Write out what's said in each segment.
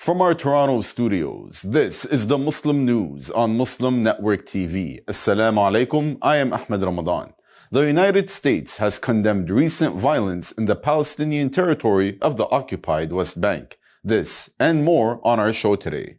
From our Toronto studios, this is the Muslim News on Muslim Network TV. Assalamu alaikum, I am Ahmed Ramadan. The United States has condemned recent violence in the Palestinian territory of the occupied West Bank. This and more on our show today.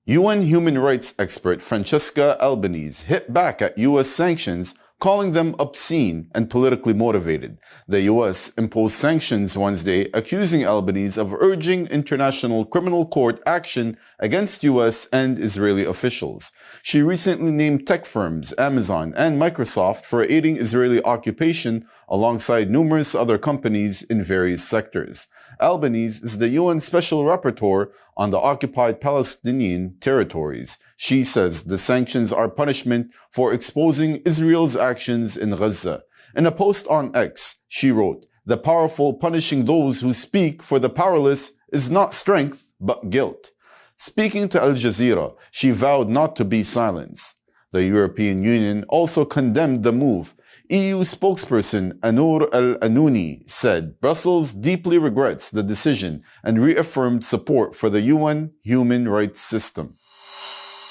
UN human rights expert Francesca Albanese hit back at U.S. sanctions, calling them obscene and politically motivated. The U.S. imposed sanctions Wednesday, accusing Albanese of urging International Criminal Court action against U.S. and Israeli officials. She recently named tech firms Amazon and Microsoft for aiding Israeli occupation alongside numerous other companies in various sectors. Albanese is the UN Special Rapporteur on the occupied Palestinian territories. She says the sanctions are punishment for exposing Israel's actions in Gaza. In a post on X, she wrote, "The powerful punishing those who speak for the powerless is not strength, but guilt." Speaking to Al Jazeera, she vowed not to be silenced. The European Union also condemned the move. EU spokesperson Anur Al-Anouni said Brussels deeply regrets the decision and reaffirmed support for the UN human rights system.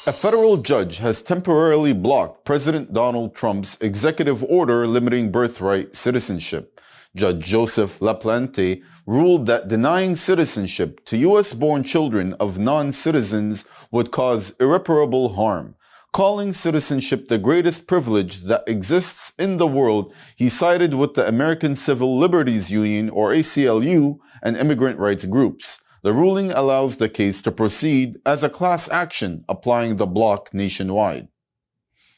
A federal judge has temporarily blocked President Donald Trump's executive order limiting birthright citizenship. Judge Joseph LaPlante ruled that denying citizenship to U.S.-born children of non-citizens would cause irreparable harm. Calling citizenship the greatest privilege that exists in the world, he sided with the American Civil Liberties Union, or ACLU, and immigrant rights groups. The ruling allows the case to proceed as a class action, applying the block nationwide.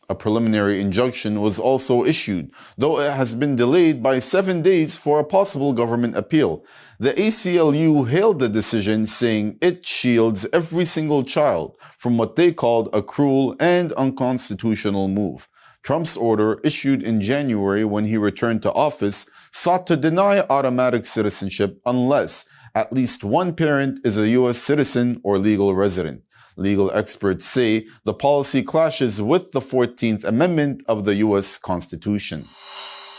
A preliminary injunction was also issued, though it has been delayed by 7 days for a possible government appeal. The ACLU hailed the decision, saying it shields every single child from what they called a cruel and unconstitutional move. Trump's order, issued in January when he returned to office, sought to deny automatic citizenship unless at least one parent is a U.S. citizen or legal resident. Legal experts say the policy clashes with the 14th Amendment of the U.S. Constitution.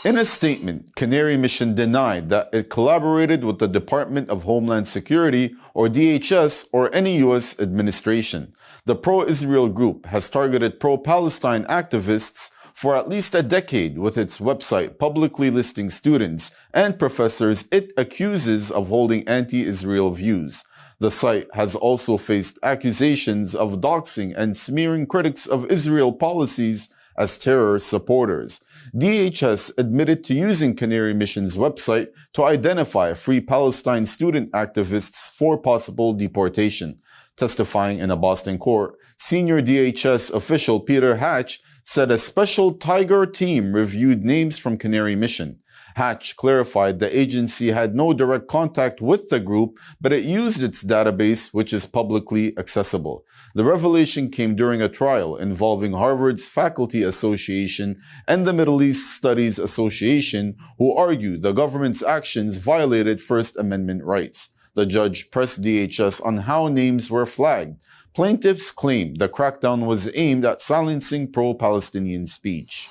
In a statement, Canary mission denied that it collaborated with the Department of Homeland Security, or DHS, or any U.S. administration. The pro-Israel group has targeted pro-Palestine activists for at least a decade, with its website publicly listing students and professors it accuses of holding anti-Israel views. The site has also faced accusations of doxing and smearing critics of Israel policies as terror supporters. DHS admitted to using Canary Mission's website to identify Free Palestine student activists for possible deportation. Testifying in a Boston court, senior DHS official Peter Hatch said a special Tiger team reviewed names from Canary Mission. Hatch clarified the agency had no direct contact with the group, but it used its database, which is publicly accessible. The revelation came during a trial involving Harvard's Faculty Association and the Middle East Studies Association, who argued the government's actions violated First Amendment rights. The judge pressed DHS on how names were flagged. Plaintiffs claimed the crackdown was aimed at silencing pro-Palestinian speech.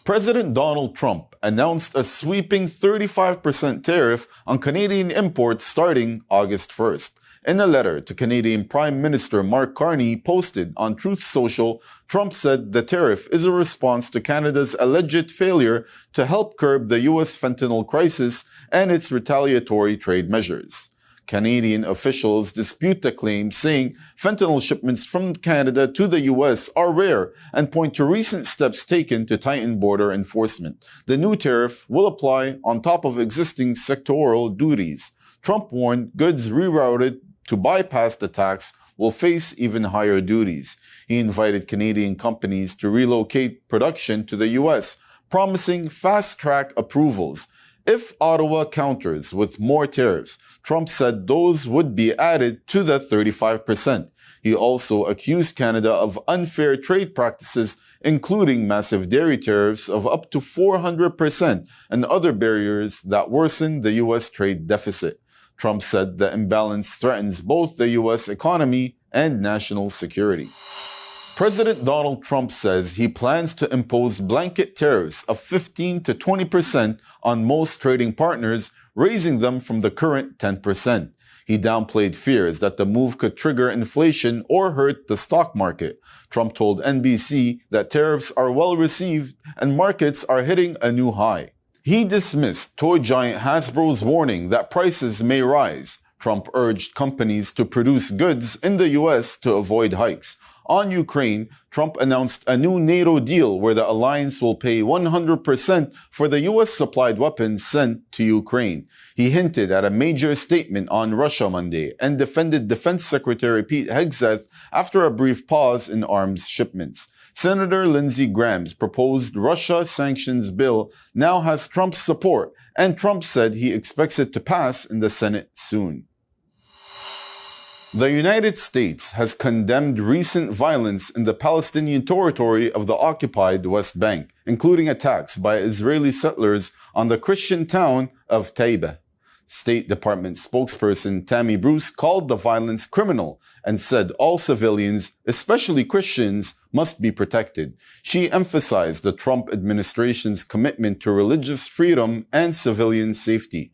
President Donald Trump announced a sweeping 35% tariff on Canadian imports starting August 1st. In a letter to Canadian Prime Minister Mark Carney posted on Truth Social, Trump said the tariff is a response to Canada's alleged failure to help curb the U.S. fentanyl crisis and its retaliatory trade measures. Canadian officials dispute the claim, saying fentanyl shipments from Canada to the U.S. are rare and point to recent steps taken to tighten border enforcement. The new tariff will apply on top of existing sectoral duties. Trump warned goods rerouted to bypass the tax will face even higher duties. He invited Canadian companies to relocate production to the U.S., promising fast-track approvals. If Ottawa counters with more tariffs, Trump said those would be added to the 35%. He also accused Canada of unfair trade practices, including massive dairy tariffs of up to 400% and other barriers that worsen the U.S. trade deficit. Trump said the imbalance threatens both the U.S. economy and national security. President Donald Trump says he plans to impose blanket tariffs of 15 to 20% on most trading partners, raising them from the current 10%. He downplayed fears that the move could trigger inflation or hurt the stock market. Trump told NBC that tariffs are well received and markets are hitting a new high. He dismissed toy giant Hasbro's warning that prices may rise. Trump urged companies to produce goods in the U.S. to avoid hikes. On Ukraine, Trump announced a new NATO deal where the alliance will pay 100% for the U.S.-supplied weapons sent to Ukraine. He hinted at a major statement on Russia Monday and defended Defense Secretary Pete Hegseth after a brief pause in arms shipments. Senator Lindsey Graham's proposed Russia sanctions bill now has Trump's support, and Trump said he expects it to pass in the Senate soon. The United States has condemned recent violence in the Palestinian territory of the occupied West Bank, including attacks by Israeli settlers on the Christian town of Taiba. State Department spokesperson Tammy Bruce called the violence criminal and said all civilians, especially Christians, must be protected. She emphasized the Trump administration's commitment to religious freedom and civilian safety.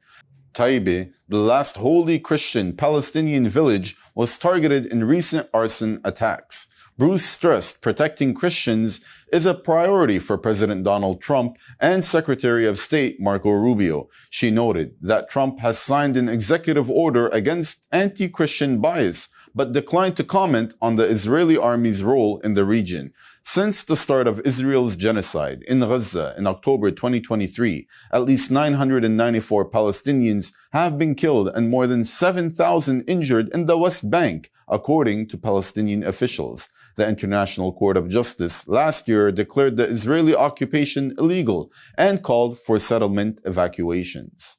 Taiba, the last wholly Christian Palestinian village, was targeted in recent arson attacks. Bruce stressed protecting Christians is a priority for President Donald Trump and Secretary of State Marco Rubio. She noted that Trump has signed an executive order against anti-Christian bias, but declined to comment on the Israeli army's role in the region. Since the start of Israel's genocide in Gaza in October 2023, at least 994 Palestinians have been killed and more than 7,000 injured in the West Bank, according to Palestinian officials. The International Court of Justice last year declared the Israeli occupation illegal and called for settlement evacuations.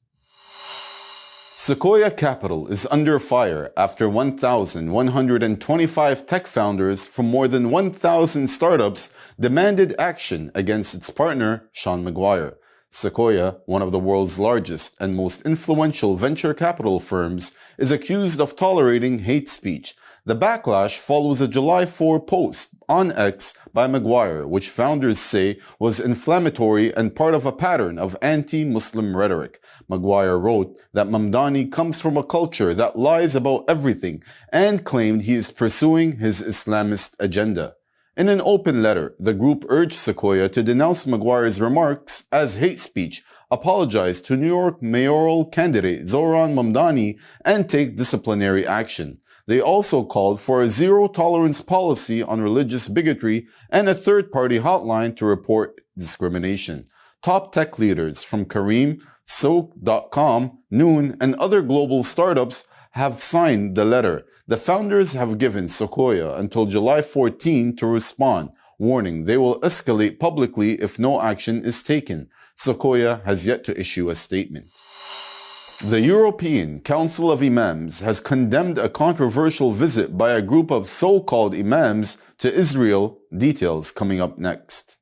Sequoia Capital is under fire after 1,125 tech founders from more than 1,000 startups demanded action against its partner, Sean McGuire. Sequoia, one of the world's largest and most influential venture capital firms, is accused of tolerating hate speech. The backlash follows a July 4 post on X by McGuire, which founders say was inflammatory and part of a pattern of anti-Muslim rhetoric. McGuire wrote that Mamdani comes from a culture that lies about everything and claimed he is pursuing his Islamist agenda. In an open letter, the group urged Sequoia to denounce McGuire's remarks as hate speech, apologize to New York mayoral candidate Zohran Mamdani, and take disciplinary action. They also called for a zero-tolerance policy on religious bigotry and a third-party hotline to report discrimination. Top tech leaders from Careem, Soak.com, Noon, and other global startups have signed the letter. The founders have given Sequoia until July 14 to respond, warning they will escalate publicly if no action is taken. Sequoia has yet to issue a statement. The European Council of Imams has condemned a controversial visit by a group of so-called Imams to Israel. Details coming up next.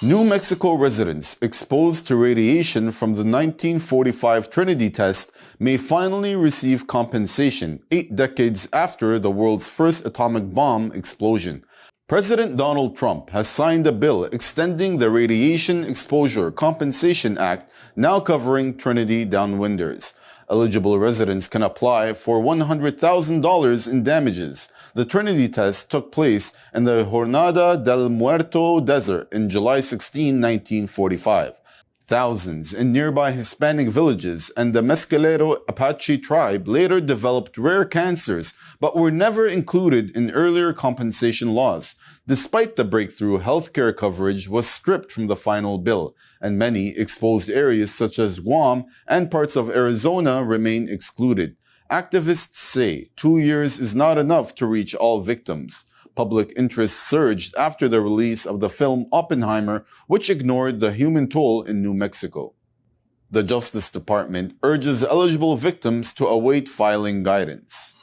New Mexico residents exposed to radiation from the 1945 Trinity test may finally receive compensation 8 decades after the world's first atomic bomb explosion. President Donald Trump has signed a bill extending the Radiation Exposure Compensation Act, now covering Trinity downwinders. Eligible residents can apply for $100,000 in damages. The Trinity test took place in the Jornada del Muerto Desert in July 16, 1945. Thousands in nearby Hispanic villages and the Mescalero Apache tribe later developed rare cancers, but were never included in earlier compensation laws. Despite the breakthrough, healthcare coverage was stripped from the final bill, and many exposed areas such as Guam and parts of Arizona remain excluded. Activists say 2 years is not enough to reach all victims. Public interest surged after the release of the film Oppenheimer, which ignored the human toll in New Mexico. The Justice Department urges eligible victims to await filing guidance.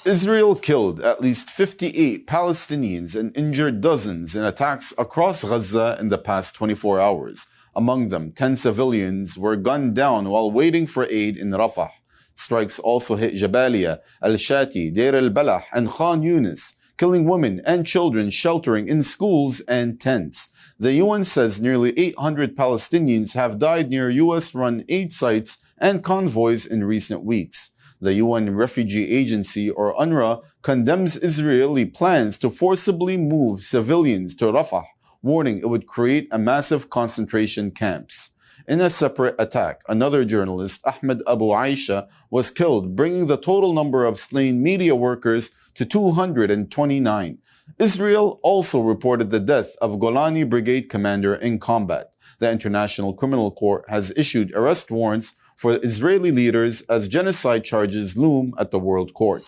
Israel killed at least 58 Palestinians and injured dozens in attacks across Gaza in the past 24 hours. Among them, 10 civilians were gunned down while waiting for aid in Rafah. Strikes also hit Jabalia, Al-Shati, Deir al-Balah, and Khan Yunis, killing women and children sheltering in schools and tents. The UN says nearly 800 Palestinians have died near US-run aid sites and convoys in recent weeks. The UN Refugee Agency, or UNRWA, condemns Israeli plans to forcibly move civilians to Rafah, warning it would create a massive concentration camps. In a separate attack, another journalist, Ahmed Abu Aisha, was killed, bringing the total number of slain media workers to 229. Israel also reported the death of Golani Brigade commander in combat. The International Criminal Court has issued arrest warrants for Israeli leaders as genocide charges loom at the World Court.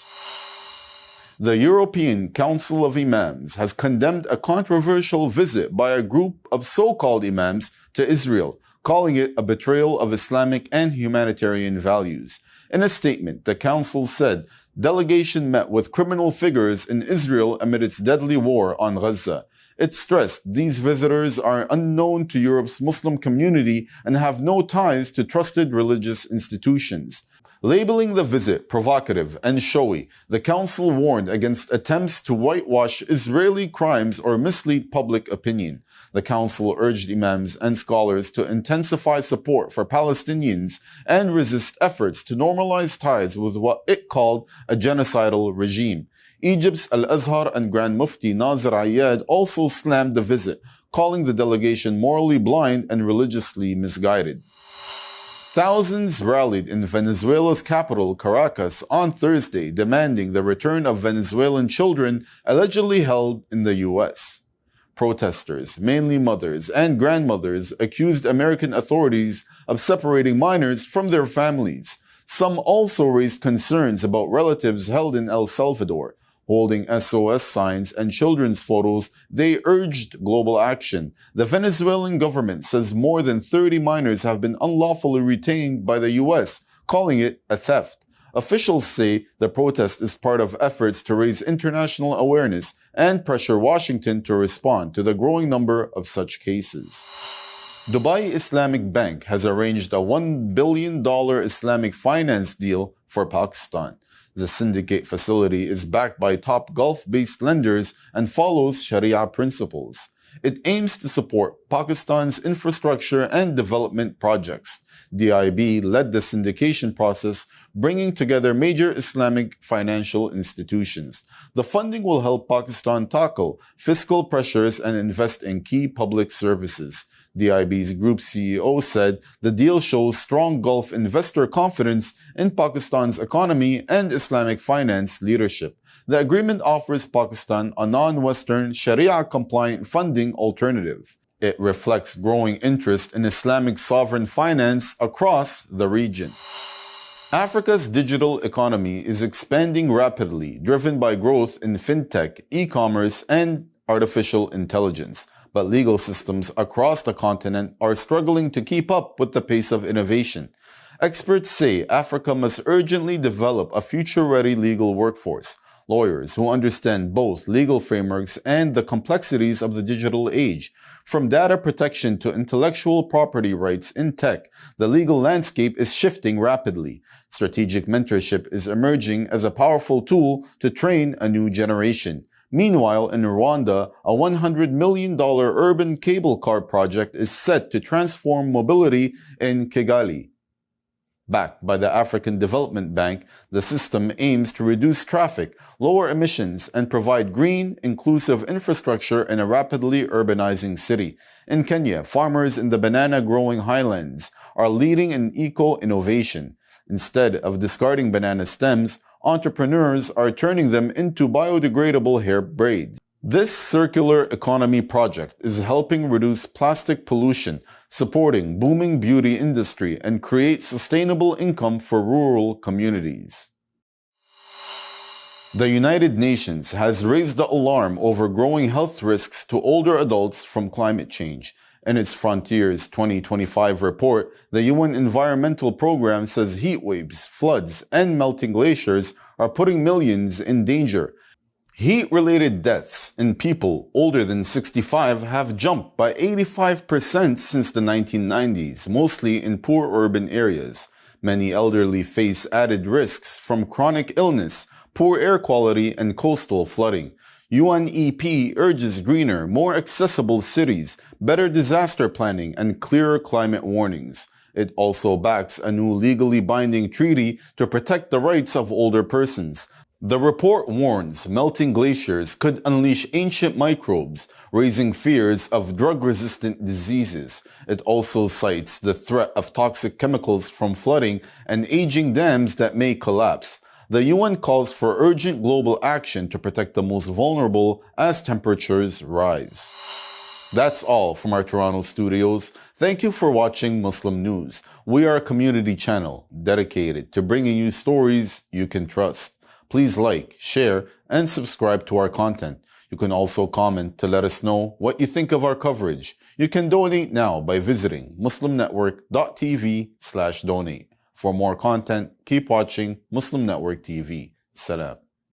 The European Council of Imams has condemned a controversial visit by a group of so-called Imams to Israel, calling it a betrayal of Islamic and humanitarian values. In a statement, the Council said, delegation met with criminal figures in Israel amid its deadly war on Gaza. It stressed these visitors are unknown to Europe's Muslim community and have no ties to trusted religious institutions. Labeling the visit provocative and showy, the Council warned against attempts to whitewash Israeli crimes or mislead public opinion. The Council urged Imams and scholars to intensify support for Palestinians and resist efforts to normalize ties with what it called a genocidal regime. Egypt's Al-Azhar and Grand Mufti Nazir Ayad also slammed the visit, calling the delegation morally blind and religiously misguided. Thousands rallied in Venezuela's capital, Caracas, on Thursday, demanding the return of Venezuelan children allegedly held in the U.S. Protesters, mainly mothers and grandmothers, accused American authorities of separating minors from their families. Some also raised concerns about relatives held in El Salvador. Holding SOS signs and children's photos, they urged global action. The Venezuelan government says more than 30 minors have been unlawfully retained by the U.S., calling it a theft. Officials say the protest is part of efforts to raise international awareness and pressure Washington to respond to the growing number of such cases. Dubai Islamic Bank has arranged a $1 billion Islamic finance deal for Pakistan. The syndicate facility is backed by top Gulf-based lenders and follows Sharia principles. It aims to support Pakistan's infrastructure and development projects. DIB led the syndication process, bringing together major Islamic financial institutions. The funding will help Pakistan tackle fiscal pressures and invest in key public services. DIB's group CEO said the deal shows strong Gulf investor confidence in Pakistan's economy and Islamic finance leadership. The agreement offers Pakistan a non-Western, Sharia-compliant funding alternative. It reflects growing interest in Islamic sovereign finance across the region. Africa's digital economy is expanding rapidly, driven by growth in fintech, e-commerce, and artificial intelligence. But legal systems across the continent are struggling to keep up with the pace of innovation. Experts say Africa must urgently develop a future-ready legal workforce. Lawyers who understand both legal frameworks and the complexities of the digital age. From data protection to intellectual property rights in tech, the legal landscape is shifting rapidly. Strategic mentorship is emerging as a powerful tool to train a new generation. Meanwhile, in Rwanda, a $100 million urban cable car project is set to transform mobility in Kigali. Backed by the African Development Bank, the system aims to reduce traffic, lower emissions, and provide green, inclusive infrastructure in a rapidly urbanizing city. In Kenya, farmers in the banana-growing highlands are leading in eco-innovation. Instead of discarding banana stems, entrepreneurs are turning them into biodegradable hair braids. This circular economy project is helping reduce plastic pollution, supporting booming beauty industry, and create sustainable income for rural communities. The United Nations has raised the alarm over growing health risks to older adults from climate change. In its Frontiers 2025 report, the UN Environmental Programme says heat waves, floods, and melting glaciers are putting millions in danger. Heat-related deaths in people older than 65 have jumped by 85% since the 1990s, mostly in poor urban areas. Many elderly face added risks from chronic illness, poor air quality, and coastal flooding. UNEP urges greener, more accessible cities, better disaster planning, and clearer climate warnings. It also backs a new legally binding treaty to protect the rights of older persons. The report warns melting glaciers could unleash ancient microbes, raising fears of drug-resistant diseases. It also cites the threat of toxic chemicals from flooding and aging dams that may collapse. The UN calls for urgent global action to protect the most vulnerable as temperatures rise. That's all from our Toronto studios. Thank you for watching Muslim News. We are a community channel dedicated to bringing you stories you can trust. Please like, share, and subscribe to our content. You can also comment to let us know what you think of our coverage. You can donate now by visiting muslimnetwork.tv/donate. For more content, keep watching Muslim Network TV. Salam.